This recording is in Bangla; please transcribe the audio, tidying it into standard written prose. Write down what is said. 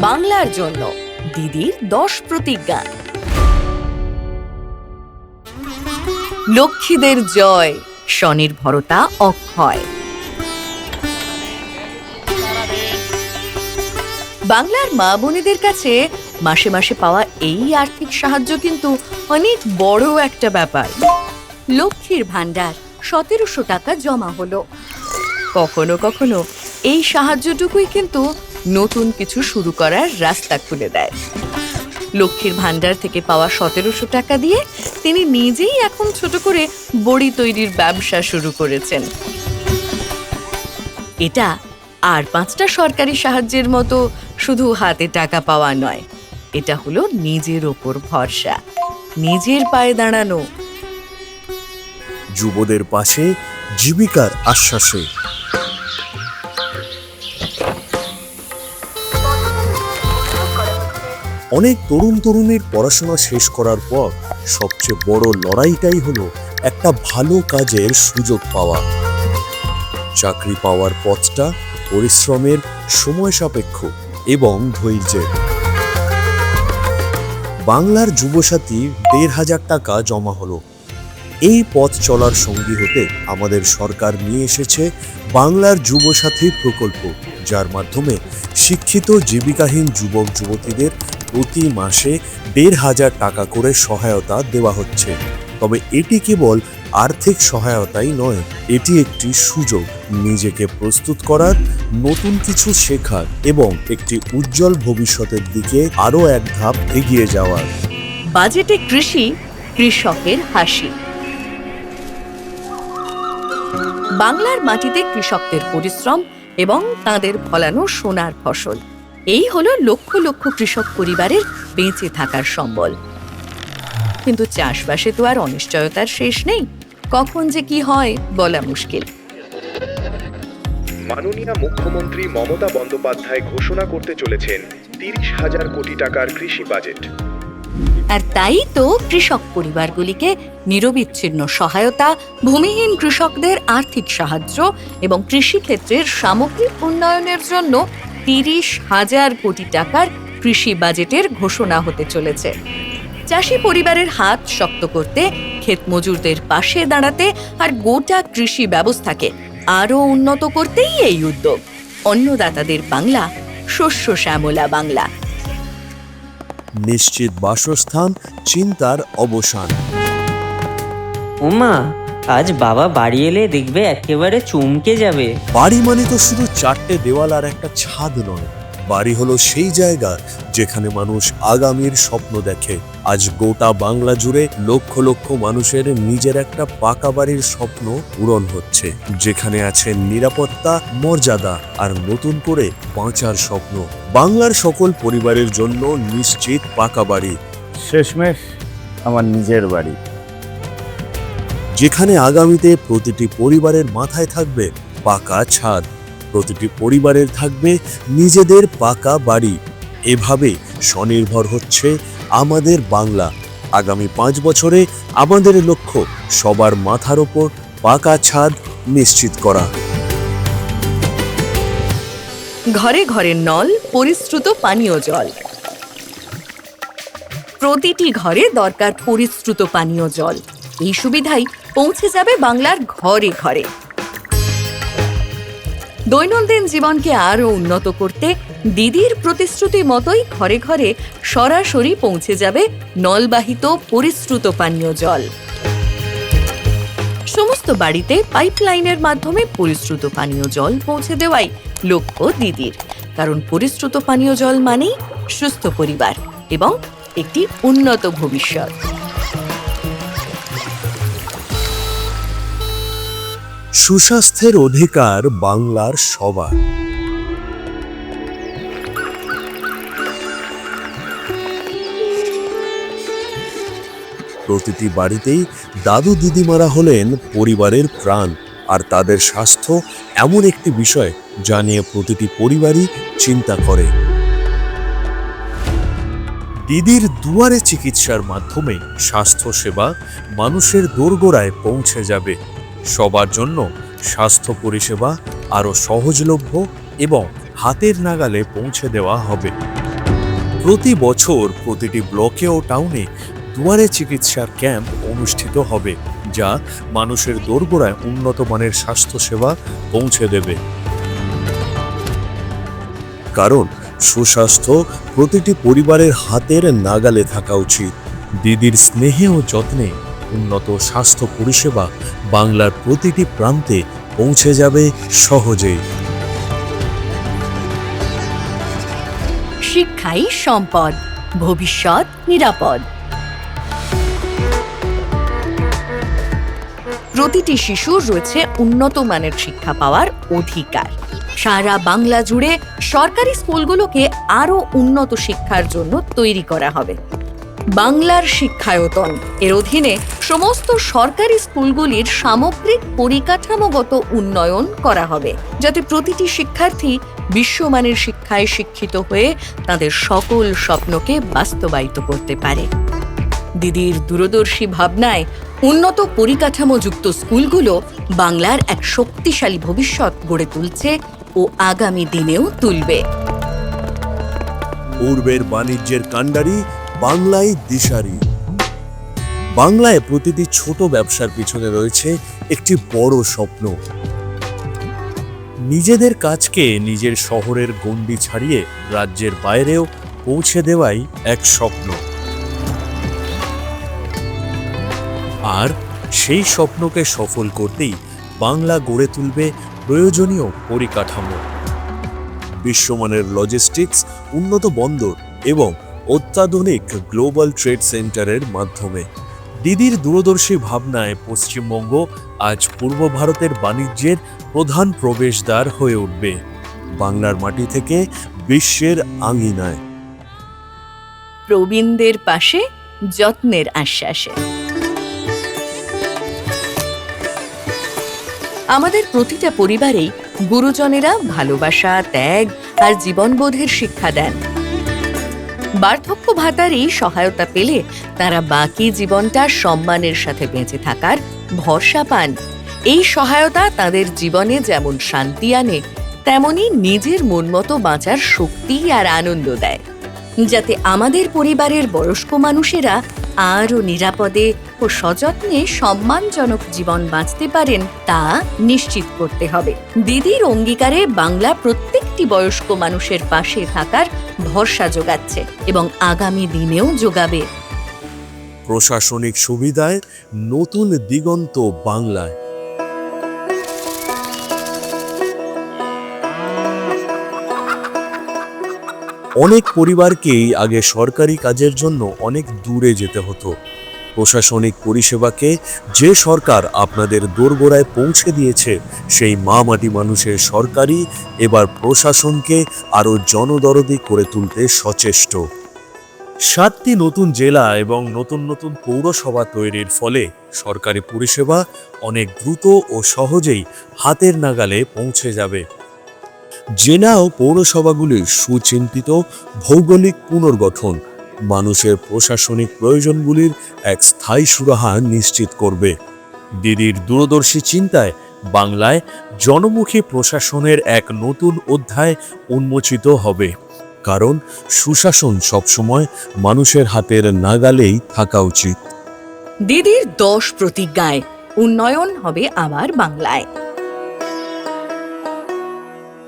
বাংলার জন্য দিদির 10 প্রতিজ্ঞা। লক্ষ্মীদের জয়, স্বনির্ভরতা অক্ষয়। বাংলার মা বোনেদের কাছে মাসে মাসে পাওয়া এই আর্থিক সাহায্য কিন্তু অনেক বড় একটা ব্যাপার। লক্ষ্মীর ভান্ডার 1700 টাকা জমা হলো। কখনো কখনো এই সাহায্যটুকুই কিন্তু নতুন কিছু শুরু করার রাস্তা খুলে দেয়। লক্ষ্মীর ভান্ডার থেকে পাওয়া 1700 টাকা দিয়ে তিনি নিজেই এখন ছোট করে বড়ি তৈরির ব্যবসা শুরু করেছেন। এটা আর 5টা সরকারি সাহায্যের মতো শুধু হাতে টাকা পাওয়া নয়, এটা হলো নিজের ওপর ভরসা, নিজের পায়ে দাঁড়ানো। যুবদের পাশে জীবিকার আশ্বাসে। অনেক তরুণ তরুণীর পড়াশোনা শেষ করার পর সবচেয়ে বড় লড়াইটাই হলো একটা ভালো কাজের সুযোগ পাওয়া। চাকরি পাওয়ার পথটা পরিশ্রমের, সময় সাপেক্ষ এবং ধৈর্যের। বাংলার যুবসাথী 1500 টাকা জমা হলো। এই পথ চলার সঙ্গী হতে আমাদের সরকার নিয়ে এসেছে বাংলার যুবসাথী প্রকল্প, যার মাধ্যমে শিক্ষিত জীবিকাহীন যুবক যুবতীদের প্রতি মাসে 1500 টাকা করে সহায়তা দেওয়া হচ্ছে। তবে এটি কেবল আর্থিক সহায়তাই নয়, এটি একটি সুযোগ নিজেকে প্রস্তুত করার, নতুন কিছু শেখার এবং একটি উজ্জ্বল ভবিষ্যতের দিকে আরও এক ধাপ এগিয়ে যাওয়ার। বাজেটে কৃষি, কৃষকের হাসি। বাংলার মাটিতে কৃষকদের পরিশ্রম এবং তাদের ফলানো সোনার ফসল, এই হলো লক্ষ লক্ষ কৃষক পরিবারের বেঁচে থাকার সম্বল। কিন্তু চাষবাসে তো আর অনিশ্চয়তার শেষ নেই, কখন যে কি হয় বলা মুশকিল। মাননীয় মুখ্যমন্ত্রী মমতা বন্দ্যোপাধ্যায় ঘোষণা করতে চলেছেন 30,000 কোটি টাকার কৃষি বাজেট। আর তাই তো কৃষক পরিবারগুলিকে নিরবিচ্ছিন্ন সহায়তা, ভূমিহীন কৃষকদের আর্থিক সাহায্য এবং কৃষিক্ষেত্রের সামগ্রিক উন্নয়নের জন্য 30,000 কোটি টাকার কৃষি বাজেটের ঘোষণা হতে চলেছে। চাষি পরিবারের হাত শক্ত করতে, ক্ষেত মজুরদের পাশে দাঁড়াতে আর গোটা কৃষি ব্যবস্থাকে আরও উন্নত করতেই এই উদ্যোগ। অন্নদাতাদের বাংলা, শস্য শ্যামলা বাংলা। নিশ্চিত বাসস্থান, চিন্তার অবসান। ওমা, আজ বাবা বাড়ি এলে দেখবে একেবারে চমকে যাবে। বাড়ি মানে তো শুধু 4টে দেওয়াল আর একটা ছাদ নয়, বাড়ি হলো সেই জায়গা যেখানে মানুষ আগামীর স্বপ্ন দেখে। আজ গোটা বাংলা জুড়ে লক্ষ লক্ষ মানুষের নিজের একটা পাকা বাড়ির স্বপ্ন পূরণ হচ্ছে, যেখানে আছে নিরাপত্তা, মর্যাদা আর নতুন করে বাঁচার স্বপ্ন। বাংলার সকল পরিবারের জন্য নিশ্চিত পাকা বাড়ি, শেষমেশ আমার নিজের বাড়ি, যেখানে আগামীতে প্রতিটি পরিবারের মাথায় থাকবে পাকা ছাদ, প্রতিটি পরিবারের থাকবে নিজেদের পাকা বাড়ি। এভাবে স্বনির্ভর হচ্ছে আমাদের বাংলা। আগামী 5 বছরে আমাদের লক্ষ্য সবার মাথার ওপর পাকা ছাদ নিশ্চিত করা। ঘরে ঘরে নল, পরিশ্রুত পানীয় জল। প্রতিটি ঘরে দরকার পরিশ্রুত পানীয় জল। এই সুবিধাই পৌঁছে যাবে বাংলার ঘরে ঘরে। দৈনন্দিন জীবনকে আরও উন্নত করতে দিদির প্রতিশ্রুতি মতোই ঘরে ঘরে সরাসরি পৌঁছে যাবে নলবাহিত পরিশ্রুত পানীয় জল। সমস্ত বাড়িতে পাইপলাইনের মাধ্যমে পরিশ্রুত পানীয় জল পৌঁছে দেওয়াই লক্ষ্য দিদির। কারণ পরিশ্রুত পানীয় জল মানেই সুস্থ পরিবার এবং একটি উন্নত ভবিষ্যৎ। সুস্বাস্থ্যের অধিকার বাংলার সবার। প্রতিটি বাড়িতেই দাদু দিদিমারা হলেন পরিবারের প্রাণ, আর তাদের স্বাস্থ্য এমন একটি বিষয় যা নিয়ে প্রতিটি পরিবারই চিন্তা করে। দিদির দুয়ারে চিকিৎসার মাধ্যমে স্বাস্থ্যসেবা মানুষের দোরগোড়ায় পৌঁছে যাবে। সবার জন্য স্বাস্থ্য পরিষেবা আরও সহজলভ্য এবং হাতের নাগালে পৌঁছে দেওয়া হবে। প্রতি বছর প্রতিটি ব্লকে ও টাউনে দুয়ারে চিকিৎসার ক্যাম্প অনুষ্ঠিত হবে, যা মানুষের দোরগোড়ায় উন্নত মানের স্বাস্থ্যসেবা পৌঁছে দেবে। কারণ সুস্বাস্থ্য প্রতিটি পরিবারের হাতের নাগালে থাকা উচিত। দিদির স্নেহে ও যত্নে উন্নত স্বাস্থ্য পরিষেবা বাংলার প্রতিটি প্রান্তে পৌঁছে যাবে সহজেই। শিক্ষাই সম্পদ, ভবিষ্যৎ নিরাপদ। প্রতিটি শিশুর রয়েছে উন্নত মানের শিক্ষা পাওয়ার অধিকার। সারা বাংলা জুড়ে সরকারি স্কুলগুলোকে আরও উন্নত শিক্ষার জন্য তৈরি করা হবে। বাংলার শিক্ষায়তন এর অধীনে সমস্ত সরকারি স্কুলগুলির সামগ্রিক পরিকাঠামোগত উন্নয়ন করা হবে, যাতে প্রতিটি শিক্ষার্থী বিশ্বমানের শিক্ষায় শিক্ষিত হয়ে তাদের সকল স্বপ্নকে বাস্তবায়িত করতে পারে। দিদির দূরদর্শী ভাবনায় উন্নত পরিকাঠামোযুক্ত স্কুলগুলো বাংলার এক শক্তিশালী ভবিষ্যৎ গড়ে তুলছে ও আগামী দিনেও তুলবে। পূর্বের বাণিজ্যের কাণ্ডারি বাংলায় দিশারি। বাংলায় প্রতিটি ছোট ব্যবসার পিছনে রয়েছে একটি বড় স্বপ্ন। নিজেদের কাজকে নিজের শহরের গণ্ডি ছাড়িয়ে রাজ্যের বাইরেও পৌঁছে দেওয়াই এক স্বপ্ন। আর সেই স্বপ্নকে সফল করতেই বাংলা গড়ে তুলবে প্রয়োজনীয় পরিকাঠামো, বিশ্বমানের লজিস্টিক্স, উন্নত বন্দর এবং অত্যাধুনিক গ্লোবাল ট্রেড সেন্টারের মাধ্যমে। দিদির দূরদর্শী ভাবনায় পশ্চিমবঙ্গ আজ পূর্ব ভারতের বাণিজ্যের প্রধান প্রবেশদ্বার হয়ে উঠবে, বাংলার মাটি থেকে বিশ্বের আঙিনায়। প্রবীণদের পাশে যত্নের আশ্বাসে। আমাদের প্রতিটা পরিবারেই গুরুজনেরা ভালোবাসা, ত্যাগ আর জীবনবোধের শিক্ষা দেন। বার্ধক্য ভাতার এই সহায়তা পেলে তারা বাকি জীবনটা সম্মানের সাথে বেঁচে থাকার ভরসা পান। এই সহায়তা তাদের জীবনে যেমন শান্তি আনে, তেমনি নিজের মন মতো বাঁচার শক্তি আর আনন্দ দেয়। যাতে আমাদের পরিবারের বয়স্ক মানুষেরা আরও নিরাপদে ও সযত্নে সম্মানজনক জীবন বাঁচতে পারেন, তা নিশ্চিত করতে হবে। দিদির অঙ্গীকারে বাংলা প্রত্যেকটি বয়স্ক মানুষের পাশে থাকার ভরসা যোগাচ্ছে এবং আগামী দিনেও যোগাবে। প্রশাসনিক সুবিধায় নতুন দিগন্ত বাংলায়। অনেক পরিবারকেই আগে সরকারি কাজের জন্য অনেক দূরে যেতে হতো। প্রশাসনিক পরিষেবাকে যে সরকার আপনাদের দোরগোড়ায় পৌঁছে দিয়েছে, সেই মা মাটি মানুষের সরকারই এবার প্রশাসনকে আরও জনদরদি করে তুলতে সচেষ্ট। 7টি নতুন জেলা এবং নতুন নতুন পৌরসভা তৈরির ফলে সরকারি পরিষেবা অনেক দ্রুত ও সহজেই হাতের নাগালে পৌঁছে যাবে। জেলা ও পৌরসভাগুলির সুচিন্তিত ভৌগোলিক পুনর্গঠন মানুষের প্রশাসনিক প্রয়োজনগুলির এক স্থায়ী সুরাহা নিশ্চিত করবে। দিদির দূরদর্শী চিন্তায় বাংলায় জনমুখী প্রশাসনের এক নতুন অধ্যায় উন্মোচিত হবে, কারণ সুশাসন সবসময় মানুষের হাতের নাগালেই থাকা উচিত। দিদির 10 প্রতিজ্ঞায় উন্নয়ন হবে আবার বাংলায়।